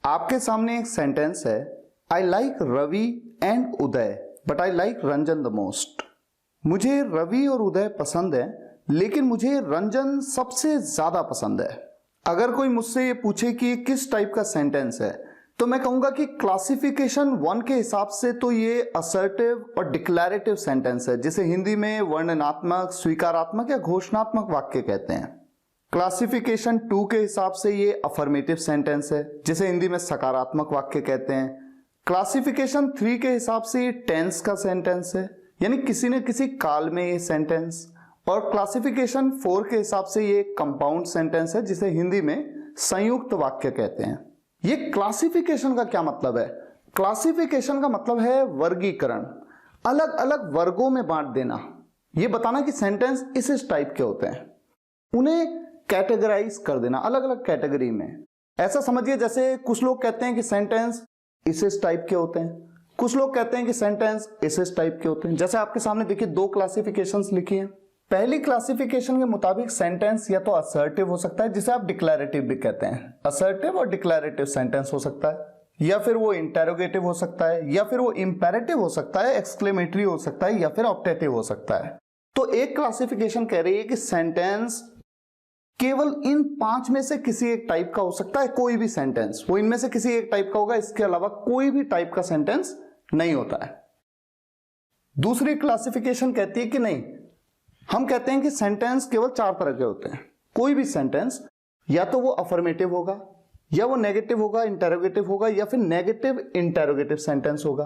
आपके सामने एक सेंटेंस है, I like Ravi and Uday but I like Ranjan the most. मुझे रवि और उदय पसंद है लेकिन मुझे रंजन सबसे ज्यादा पसंद है। अगर कोई मुझसे ये पूछे कि किस टाइप का सेंटेंस है तो मैं कहूंगा कि क्लासिफिकेशन 1 के हिसाब से तो ये असर्टिव और डिक्लेरेटिव सेंटेंस है, जिसे हिंदी में वर्णनात्मक, स्वीकारात्मक या घोषणात्मक वाक्य कहते हैं। क्लासिफिकेशन 2 के हिसाब से ये अफर्मेटिव सेंटेंस है, जिसे हिंदी में सकारात्मक वाक्य कहते हैं। क्लासिफिकेशन 3 के हिसाब से ये टेंस का सेंटेंस है, यानी किसी न किसी काल में ये सेंटेंस। और क्लासिफिकेशन 4 के हिसाब से ये कंपाउंड सेंटेंस है, जिसे हिंदी में संयुक्त वाक्य कहते हैं। ये क्लासिफिकेशन का क्या मतलब है? क्लासिफिकेशन का मतलब है वर्गीकरण, अलग अलग वर्गों में बांट देना, ये बताना कि सेंटेंस इस टाइप के होते हैं, उन्हें कैटेगराइज कर देना अलग अलग कैटेगरी में। ऐसा समझिए जैसे कुछ लोग कहते हैं कि सेंटेंस इस टाइप के होते हैं, कुछ लोग कहते हैं कि सेंटेंस इस टाइप के होते हैं। जैसे आपके सामने देखिए 2 क्लासिफिकेशंस लिखी हैं। पहली क्लासिफिकेशन के मुताबिक सेंटेंस या तो असर्टिव हो सकता है, जिसे आप डिक्लेरेटिव भी कहते हैं, असर्टिव और डिक्लेरेटिव सेंटेंस हो सकता है, या फिर वो इंटेरोगेटिव हो सकता है, या फिर वो इंपेरेटिव हो सकता है, एक्सक्लेमेटरी हो सकता है, या फिर ऑप्टेटिव हो सकता है। तो एक क्लासिफिकेशन कह रही है कि सेंटेंस केवल इन 5 में से किसी एक टाइप का हो सकता है। कोई भी सेंटेंस वो इनमें से किसी एक टाइप का होगा, इसके अलावा कोई भी टाइप का सेंटेंस नहीं होता है। दूसरी क्लासिफिकेशन कहती है कि नहीं, हम कहते हैं कि सेंटेंस केवल 4 तरह के होते हैं। कोई भी सेंटेंस या तो वो अफर्मेटिव होगा, या वो नेगेटिव होगा, इंटेरोगेटिव होगा, या फिर नेगेटिव इंटेरोगेटिव सेंटेंस होगा।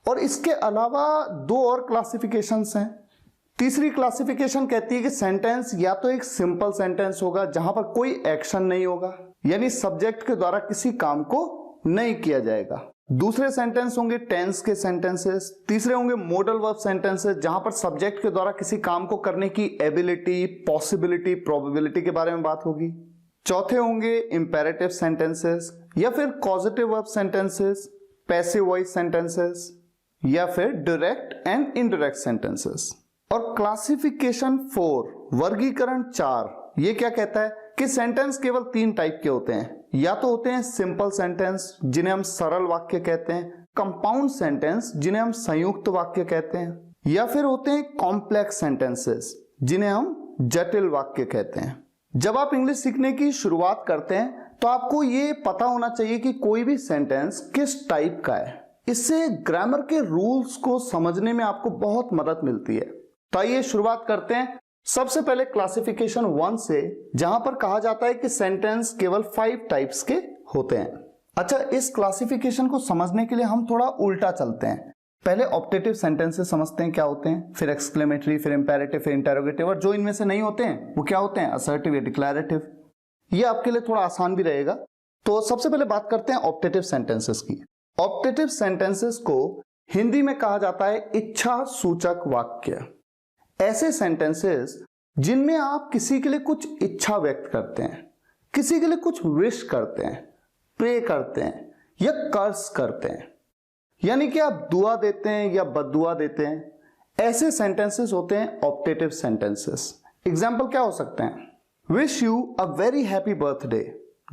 और इसके अलावा 2 और क्लासिफिकेशंस हैं। तीसरी क्लासिफिकेशन कहती है कि सेंटेंस या तो एक सिंपल सेंटेंस होगा जहां पर कोई एक्शन नहीं होगा, यानी सब्जेक्ट के द्वारा किसी काम को नहीं किया जाएगा। दूसरे सेंटेंस होंगे टेंस के सेंटेंसेस। तीसरे होंगे मॉडल वर्ब सेंटेंसेस, जहां पर सब्जेक्ट के द्वारा किसी काम को करने की एबिलिटी, पॉसिबिलिटी, प्रोबेबिलिटी के बारे में बात होगी। चौथे होंगे इंपेरेटिव सेंटेंसेस, या फिर causative verb sentences, passive voice sentences, या फिर डायरेक्ट एंड इनडायरेक्ट सेंटेंसेस। और क्लासिफिकेशन 4 वर्गीकरण 4 ये क्या कहता है कि सेंटेंस केवल 3 टाइप के होते हैं। या तो होते हैं सिंपल सेंटेंस, जिन्हें हम सरल वाक्य कहते हैं, कंपाउंड सेंटेंस, जिन्हें हम संयुक्त वाक्य कहते हैं, या फिर होते हैं कॉम्प्लेक्स सेंटेंसेस, जिन्हें हम जटिल वाक्य कहते हैं। जब आप इंग्लिश सीखने की शुरुआत करते हैं तो आपको ये पता होना चाहिए कि कोई भी सेंटेंस किस टाइप का है। इससे ग्रामर के रूल्स को समझने में आपको बहुत मदद मिलती है। तो आइए शुरुआत करते हैं सबसे पहले क्लासिफिकेशन 1 से, जहां पर कहा जाता है कि सेंटेंस केवल 5 टाइप्स के होते हैं। अच्छा, इस क्लासिफिकेशन को समझने के लिए हम थोड़ा उल्टा चलते हैं। पहले ऑप्टेटिव सेंटेंसेस समझते हैं क्या होते हैं, फिर एक्सक्लेमेटरी, फिर इंपेरेटिव, फिर इंटेरोगेटिव, और जो इनमें से नहीं होते हैं वो क्या होते हैं, असर्टिव या डिक्लेरेटिव। ये आपके लिए थोड़ा आसान भी रहेगा। तो सबसे पहले बात करते हैं ऑप्टेटिव सेंटेंसेस की। ऑप्टेटिव सेंटेंसेस को हिंदी में कहा जाता है इच्छा सूचक वाक्य। ऐसे सेंटेंसेस जिनमें आप किसी के लिए कुछ इच्छा व्यक्त करते हैं, किसी के लिए कुछ विश करते हैं, प्रे करते हैं या कर्स करते हैं, यानी कि आप दुआ देते हैं या बद्दुआ देते हैं, ऐसे सेंटेंसेस होते हैं ऑप्टेटिव सेंटेंसेस। एग्जाम्पल क्या हो सकते हैं, wish you a very happy birthday.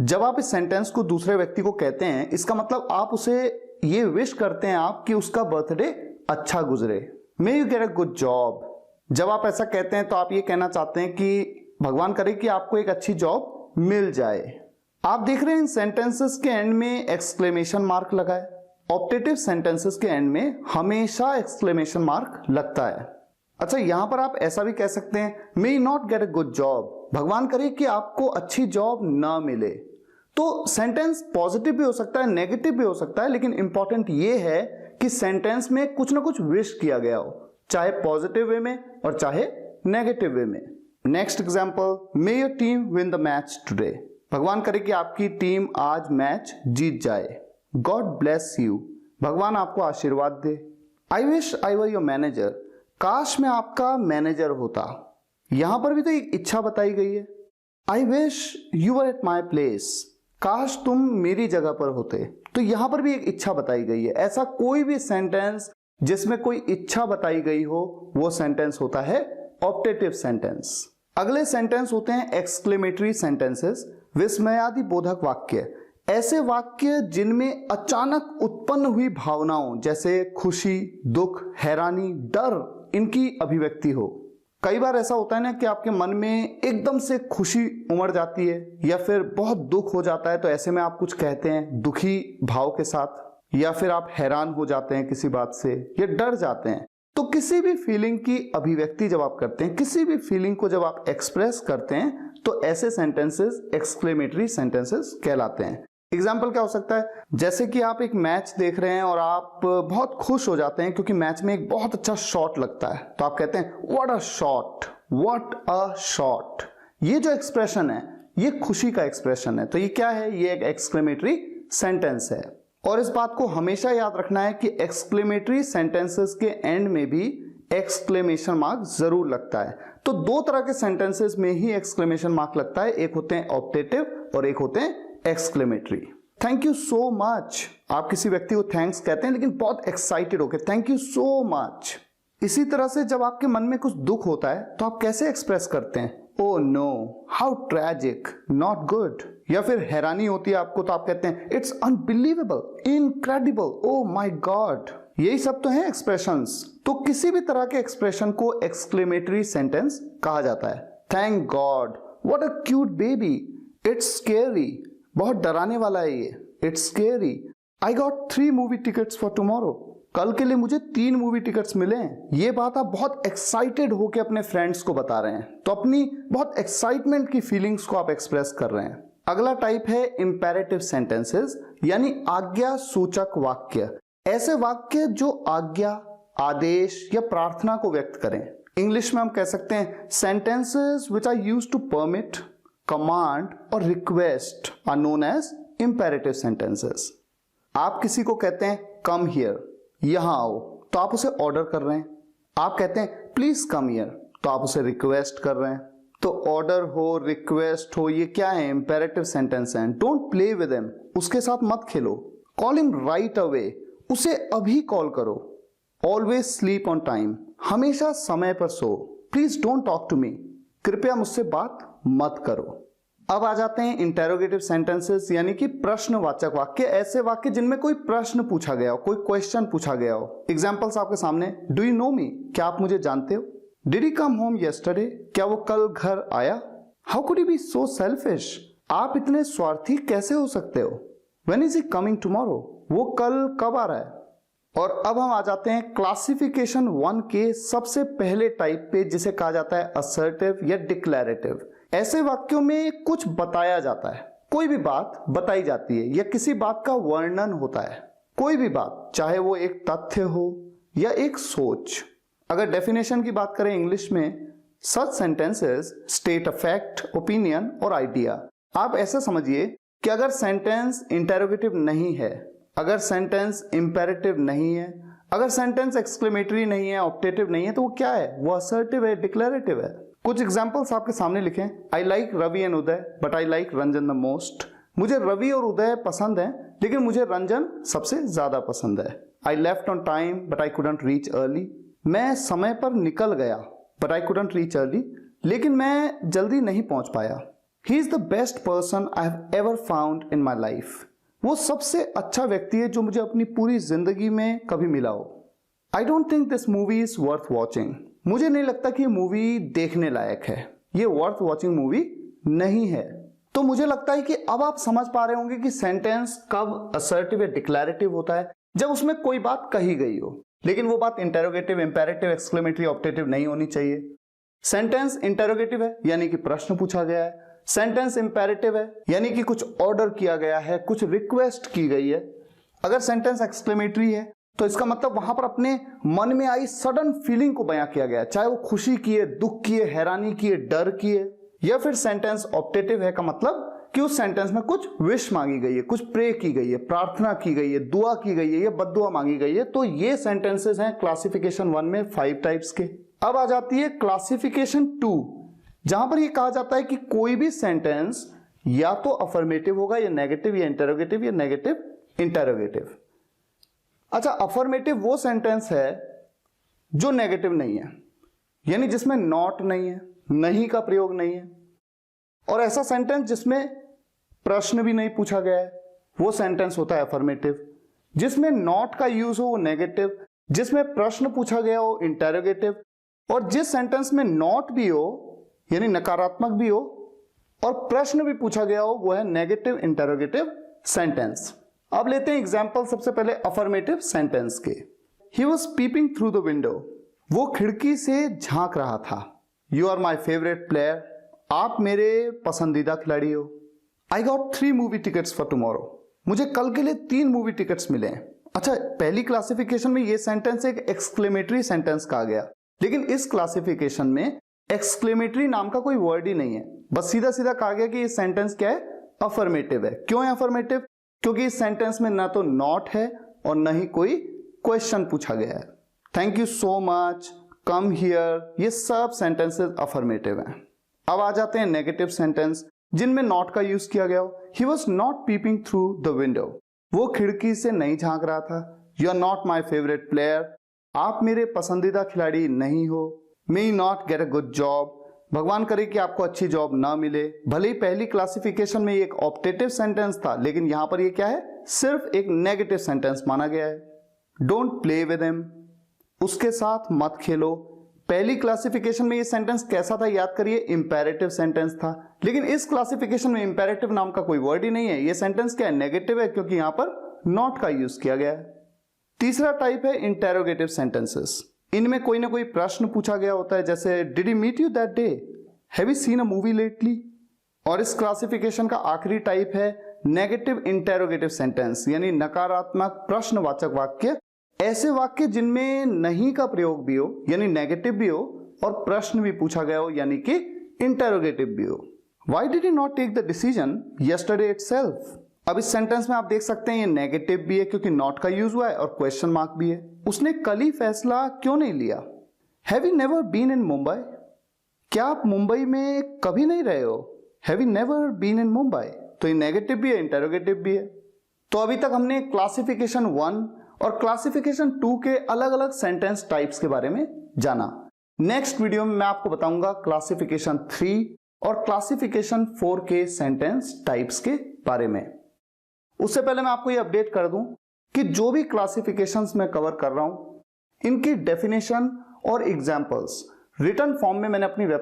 जब आप इस सेंटेंस को दूसरे व्यक्ति को कहते हैं, इसका मतलब आप उसे ये विश करते हैं आप कि उसका बर्थडे अच्छा गुजरे। May you get a good job. जब आप ऐसा कहते हैं तो आप ये कहना चाहते हैं कि भगवान करे कि आपको एक अच्छी जॉब मिल जाए। आप देख रहे हैं इन सेंटेंसेस के एंड में एक्सक्लेमेशन मार्क लगा है। ऑप्टेटिव सेंटेंसेस के एंड में हमेशा एक्सक्लेमेशन मार्क लगता है। अच्छा, यहां पर आप ऐसा भी कह सकते हैं, may not get a good job, भगवान करे कि आपको अच्छी जॉब ना मिले। तो सेंटेंस पॉजिटिव भी हो सकता है, नेगेटिव भी हो सकता है, लेकिन इंपॉर्टेंट ये है कि सेंटेंस में कुछ ना कुछ विश किया गया हो, चाहे पॉजिटिव वे में और चाहे नेगेटिव वे में। Next example, may your team win the match today. भगवान करे कि आपकी टीम आज मैच जीत जाए। गॉड ब्लेस यू, भगवान आपको आशीर्वाद दे। I wish I were your manager, काश मैं आपका मैनेजर होता। यहां पर भी तो एक इच्छा बताई गई है। I wish you were at my place, काश तुम मेरी जगह पर होते। तो यहां पर भी एक इच्छा बताई गई है। ऐसा कोई भी सेंटेंस जिसमें कोई इच्छा बताई गई हो वो सेंटेंस होता है ऑप्टेटिव सेंटेंस। अगले सेंटेंस होते हैं एक्सक्लेमेटरी सेंटेंसेस, विस्मयादि बोधक वाक्य। ऐसे वाक्य जिनमें अचानक उत्पन्न हुई भावनाओं जैसे खुशी, दुख, हैरानी, डर, इनकी अभिव्यक्ति हो। कई बार ऐसा होता है ना कि आपके मन में एकदम से खुशी उमड़ जाती है या फिर बहुत दुख हो जाता है, तो ऐसे में आप कुछ कहते हैं दुखी भाव के साथ, या फिर आप हैरान हो जाते हैं किसी बात से या डर जाते हैं। तो किसी भी फीलिंग की अभिव्यक्ति जब आप करते हैं, किसी भी फीलिंग को जब आप एक्सप्रेस करते हैं, तो ऐसे सेंटेंसेस एक्सक्लेमेटरी सेंटेंसेस कहलाते हैं। एग्जाम्पल क्या हो सकता है, जैसे कि आप एक मैच देख रहे हैं और आप बहुत खुश हो जाते हैं क्योंकि मैच में एक बहुत अच्छा शॉट लगता है, तो आप कहते हैं what a shot, what a shot. ये जो एक्सप्रेशन है ये खुशी का एक्सप्रेशन है, तो ये क्या है, ये एक एक्सक्लेमेटरी सेंटेंस है। और इस बात को हमेशा याद रखना है कि एक्सक्लेमेटरी सेंटेंसेस के एंड में भी एक्सक्लेमेशन मार्क जरूर लगता है। तो दो तरह के सेंटेंसेस में ही एक्सक्लेमेशन मार्क लगता है, एक होते हैं ऑप्टेटिव और एक होते हैं exclamatory. Thank you so much, आप किसी व्यक्ति को थैंक्स कहते हैं लेकिन बहुत एक्साइटेड होकर थैंक यू सो मच। इसी तरह से जब आपके मन में कुछ दुख होता है तो आप कैसे एक्सप्रेस करते हैं, oh no, how tragic, not good. या फिर हैरानी होती है आपको तो आप कहते हैं it's unbelievable, incredible, oh my God. यही सब तो है एक्सप्रेशंस। तो किसी भी तरह के एक्सप्रेशन को एक्सक्लेमेटरी सेंटेंस कहा जाता है। Thank God, what a cute baby, it's scary, बहुत डराने वाला है ये, it's scary. I got 3 movie tickets for tomorrow, कल के लिए मुझे 3 मूवी टिकट्स मिले हैं। ये बात आप बहुत एक्साइटेड होकर अपने फ्रेंड्स को बता रहे हैं, तो अपनी बहुत एक्साइटमेंट की फीलिंग्स को आप एक्सप्रेस कर रहे हैं। अगला टाइप है इंपेरेटिव सेंटेंसेस, यानी आज्ञा सूचक वाक्य। ऐसे वाक्य जो आज्ञा, आदेश या प्रार्थना को व्यक्त करें। इंग्लिश में हम कह सकते हैं sentences which are used to permit, command और request are known as imperative sentences. आप किसी को कहते हैं कम हियर, यहां आओ, तो आप उसे ऑर्डर कर रहे हैं। आप कहते हैं प्लीज कम हियर, तो आप उसे रिक्वेस्ट कर रहे हैं। तो ऑर्डर हो, रिक्वेस्ट हो, ये क्या है, इंपेरेटिव सेंटेंस है। डोंट प्ले विद हिम, उसके साथ मत खेलो। कॉल हिम राइट अवे, उसे अभी कॉल करो। ऑलवेज स्लीप ऑन टाइम, हमेशा समय पर सो। Please don't talk to me, कृपया मुझसे बात मत करो। अब आ जाते हैं इंटेरोगेटिव सेंटेंसेस, यानी कि प्रश्नवाचक वाक्य। ऐसे वाक्य जिनमें कोई प्रश्न पूछा गया हो, कोई क्वेश्चन पूछा गया हो। एग्जांपल्स आपके सामने, डू यू नो मी, क्या आप मुझे जानते हो। Did he come home yesterday, क्या वो कल घर आया। How could you be so selfish, आप इतने स्वार्थी कैसे हो सकते हो। When is he coming tomorrow, वो कल कब आ रहा है। और अब हम आ जाते हैं क्लासिफिकेशन 1 के सबसे पहले टाइप पे, जिसे कहा जाता है असर्टिव या डिक्लेरेटिव। ऐसे वाक्यों में कुछ बताया जाता है, कोई भी बात बताई जाती है या किसी बात का वर्णन होता है। कोई भी बात, चाहे वो एक तथ्य हो या एक सोच। अगर डेफिनेशन की बात करें इंग्लिश में, such sentences state a fact, opinion और आइडिया। आप ऐसा समझिए कि अगर सेंटेंस इंटेरोगेटिव नहीं है, अगर सेंटेंस इंपेरेटिव नहीं है, अगर सेंटेंस एक्सक्लेमेटरी नहीं है, ऑप्टेटिव नहीं है, तो वो क्या है, वो असर्टिव है, डिक्लेरेटिव है। कुछ एग्जांपल्स आपके सामने लिखें। I like Ravi and Uday but I like Ranjan the most. मुझे रवि और उदय पसंद है लेकिन मुझे रंजन सबसे ज्यादा पसंद है। I left on time but I couldn't reach early. मैं समय पर निकल गया but I couldn't reach early, लेकिन मैं जल्दी नहीं पहुंच पाया। He is the best person I have ever found in my life. वो सबसे अच्छा व्यक्ति है जो मुझे अपनी पूरी जिंदगी में कभी मिला हो। I don't think this movie is worth watching. मुझे नहीं लगता कि ये मूवी देखने लायक है, ये वर्थ वॉचिंग मूवी नहीं है। तो मुझे लगता है कि अब आप समझ पा रहे होंगे कि सेंटेंस कब असर्टिव या डिक्लेरेटिव होता है, जब उसमें कोई बात कही गई हो, लेकिन वो बात इंटेरोगेटिव, इंपेरेटिव, एक्सक्लेमेटरी, ऑप्टेटिव नहीं होनी चाहिए। सेंटेंस इंटेरोगेटिव है यानी कि प्रश्न पूछा गया है। सेंटेंस इंपेरेटिव है यानी कि कुछ ऑर्डर किया गया है, कुछ रिक्वेस्ट की गई है। अगर सेंटेंस एक्सक्लेमेटरी है तो इसका मतलब वहां पर अपने मन में आई सडन फीलिंग को बयां किया गया, चाहे वो खुशी की है, दुख की है, हैरानी की है, डर की है। या फिर सेंटेंस ऑप्टेटिव है का मतलब कि उस सेंटेंस में कुछ विश मांगी गई है, कुछ प्रे की गई है, प्रार्थना की गई है, दुआ की गई है या बद्दुआ मांगी गई है। तो ये सेंटेंसेस हैं क्लासिफिकेशन 1 में 5 टाइप्स के। अब आ जाती है क्लासिफिकेशन 2, जहां पर ये कहा जाता है कि कोई भी सेंटेंस या तो अफर्मेटिव होगा या नेगेटिव, या इंटेरोगेटिव या नेगेटिव इंटेरोगेटिव। अच्छा, अफर्मेटिव वो सेंटेंस है जो नेगेटिव नहीं है, यानी जिसमें नॉट नहीं है, नहीं का प्रयोग नहीं है। और ऐसा सेंटेंस जिसमें प्रश्न भी नहीं पूछा गया है, वो सेंटेंस होता है अफर्मेटिव। जिसमें नॉट का यूज हो वो नेगेटिव, जिसमें प्रश्न पूछा गया हो इंटेरोगेटिव, और जिस सेंटेंस में नॉट भी हो यानी नकारात्मक भी हो और प्रश्न भी पूछा गया हो वो है नेगेटिव इंटेरोगेटिव सेंटेंस। अब लेते हैं एग्जांपल सबसे पहले अफर्मेटिव सेंटेंस के। He was peeping through the window, वो खिड़की से झांक रहा था। You are my favourite player, आप मेरे पसंदीदा खिलाड़ी हो। I got 3 movie tickets for tomorrow, मुझे कल के लिए 3 मूवी टिकट्स मिले हैं। अच्छा, पहली क्लासिफिकेशन में ये सेंटेंस एक एक्सक्लेमेटरी सेंटेंस कहा गया, लेकिन इस क्लासिफिकेशन में एक्सक्लेमेटरी नाम का कोई वर्ड ही नहीं है, बस सीधा सीधा कहा गया कि ये सेंटेंस क्या है, अफर्मेटिव है। क्यों है अफर्मेटिव? क्योंकि इस सेंटेंस में ना तो नॉट है और ना ही कोई क्वेश्चन पूछा गया है। Thank you so much, come here, ये सब सेंटेंसेस अफर्मेटिव हैं। अब आ जाते हैं नेगेटिव सेंटेंस जिनमें नॉट का यूज किया गया हो। He was not peeping through the window, वो खिड़की से नहीं झांक रहा था। You are not my favourite player, आप मेरे पसंदीदा खिलाड़ी नहीं हो। May you not get a good job, भगवान करे कि आपको अच्छी जॉब ना मिले। भले ही पहली क्लासिफिकेशन में ये एक ऑप्टेटिव सेंटेंस था, लेकिन यहां पर ये क्या है, सिर्फ एक नेगेटिव सेंटेंस माना गया है। डोंट प्ले विद हिम, उसके साथ मत खेलो। पहली क्लासिफिकेशन में ये सेंटेंस कैसा था याद करिए, इंपेरेटिव सेंटेंस था, लेकिन इस क्लासिफिकेशन में इंपेरेटिव नाम का कोई वर्ड ही नहीं है। ये सेंटेंस क्या है, नेगेटिव है, क्योंकि यहां पर नॉट का यूज किया गया है। तीसरा टाइप है इंटेरोगेटिव सेंटेंसेस। इनमें कोई ना कोई प्रश्न पूछा गया होता है, जैसे did he meet you that day, have you seen a movie lately. और इस क्लासिफिकेशन का आखिरी टाइप है नेगेटिव इंटेरोगेटिव सेंटेंस, यानी नकारात्मक प्रश्नवाचक वाक्य। ऐसे वाक्य जिनमें नहीं का प्रयोग भी हो यानी नेगेटिव भी हो और प्रश्न भी पूछा गया हो यानी कि इंटेरोगेटिव भी हो। Why did he not take the decision yesterday itself. अब इस सेंटेंस में आप देख सकते हैं ये नेगेटिव भी है क्योंकि नॉट का यूज हुआ है और क्वेश्चन मार्क भी है। उसने कल ही फैसला क्यों नहीं लिया। Have you never been in Mumbai, क्या आप मुंबई में कभी नहीं रहे हो। Have you never been in Mumbai, तो ये नेगेटिव भी है इंटेरोगेटिव भी है। तो अभी तक हमने क्लासिफिकेशन 1 और क्लासिफिकेशन 2 के अलग अलग सेंटेंस टाइप्स के बारे में जाना। नेक्स्ट वीडियो में मैं आपको बताऊंगा क्लासिफिकेशन 3 और क्लासिफिकेशन 4 के सेंटेंस टाइप्स के बारे में। उससे पहले मैं आपको ये अपडेट कर दूं कि जो भी क्लासिफिकेशंस मैं कवर कर रहा हूं इनकी डेफिनेशन और एग्जांपल्स रिटन फॉर्म में मैंने अपनी वेबसाइट